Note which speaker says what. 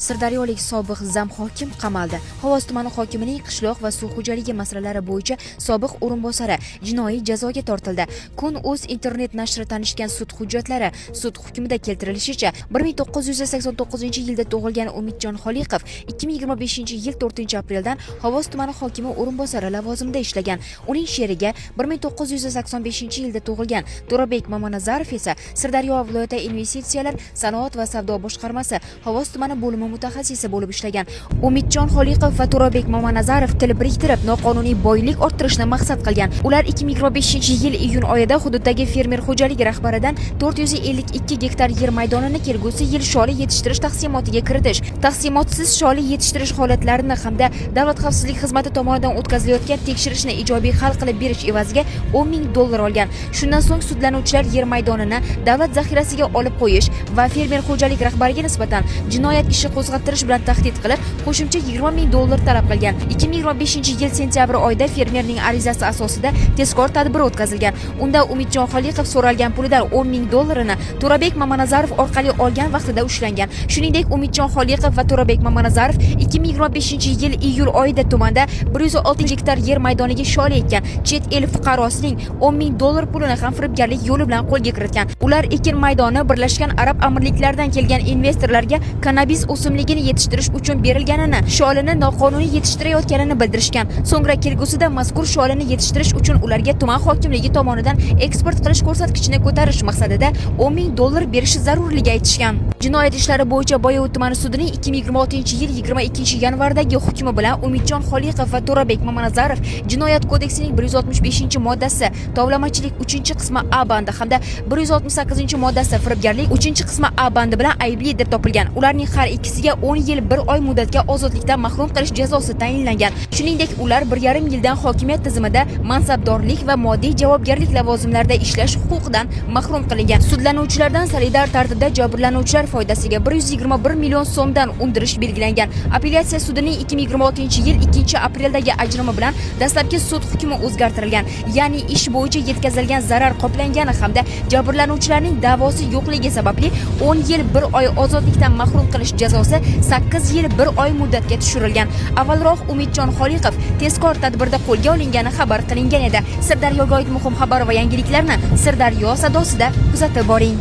Speaker 1: Sirdaryolik sobiq zam hokim qamaldi. Xovos tumani hokimining qishloq va suv xo'jaligi masalalari bo'yicha sobiq o'rinbosari jinoiy jazoga tortildi. Kun.uz internet nashri tanishgan sud hujjatlari sud hukmida keltirilishicha 1989-yilda tug'ilgan Umidjon Xoliqov 2025-yil 4-apreldan Xovos tumani hokimi o'rinbosari lavozimida ishlagan. Uning sherigi 1985-yilda tug'ilgan To'rabek Mamanazarov esa Sirdaryo viloyati investitsiyalar, sanoat va savdo boshqarmasi Xovos tumani bo'limi mutaxassisi bo'lib ishlagan. Umidjon Xoliqov va To'rabek Mamanazarov til biriktirib noqonuniy boylik orttirishni maqsad qilgan. Ular 2025-yil iyun oyida hududdagi fermer xo'jaligi rahbaridan 452 gektar yer maydonini kelgusi yil sholi yetishtirish taqsimotiga kiritish, taqsimotsiz sholi yetishtirish holatlarini hamda davlat xavfsizlik xizmati tomonidan o'tkazilayotgan tekshirishni ijobiy hal qilib berish evaziga $10 ming olgan. Shundan so'ng sudlanuvchilar yer maydonini davlat zaxirasiga olib qo'yish va fermer xo'jalik rahbariga nisbatan jinoyat ishi qo'zg'atirish bilan tahdid qilib, qo'shimcha $20 ming talab qilgan. 2025-yil sentyabr oyida fermerning arizasi asosida tezkor tadbir o'tkazilgan. Unda Umidjon Xoliqov so'ralgan pulidan $10 ming To'rabek Mamanazarov orqali olgan vaqtida ushlangan. Shuningdek, Umidjon Xoliqov va To'rabek Mamanazarov 2025-yil iyul oyida tumanda 106 gektar yer maydoniga sholi ekkan chet el fuqarosining $10 ming pulini ham firibgarlik yo'li bilan qo'lga kiritgan. Ular ekin maydoni Birlashgan Arab Amirliklaridan kelgan investorlarga kannabis o'simligini yetishtirish uchun berilganini, sholini noqonuniy yetishtirayotganini bildirishgan. So'ngra kelgusida mazkur sholini yetishtirish uchun ularga tuman hokimligi tomonidan eksport qilish ko'rsatkichini ko'tarish maqsadida $10 ming berishi zarurligi aytishgan. Jinoyat ishlari bo'yicha Boyovut tumani sudining 2026-yil 22-yanvardagi hukmi bilan Umidjon Xoliqov va To'rabek Mamanazarov Jinoyat kodeksining 165-moddasi tovlamachilik 3-qismi A bandi hamda 168-moddasi firibgarlik 3-qismi A bandi bilan aybli deb topilgan. Ularning har ikkisiga 10 yil 1 oy muddatga ozodlikdan mahrum qilish jazosi tayinlangan. Shuningdek, ular 1,5 yildan hokimiyat tizimida mansabdorlik va moddiy javobgarlik lavozimlarida ishlash huquqidan mahrum qilingan. Sudlanuvchilardan solidar tartibda jabrlanuvchilar foydasiga 121 million so'mdan undirish belgilangan. Apellyatsiya sudining 2026-yil 2-apreldagi ajrimi bilan dastlabki sud hukmi o'zgartirilgan. Ya'ni ish bo'yicha yetkazilgan zarar qoplangani hamda jabrlanuvchilarning da'vosi yo'qligi sababli 10 yil 1 oy ozodlikdan mahrum qilish jazosi 8 yil 1 oy muddatga tushirilgan. Avvalroq Umidjon Xoliqov tezkor tadbirda qo'lga olingani xabar qilingan edi. Sirdaryoga oid muhim xabar va yangiliklarni Sirdaryo sadosida kuzatib boring.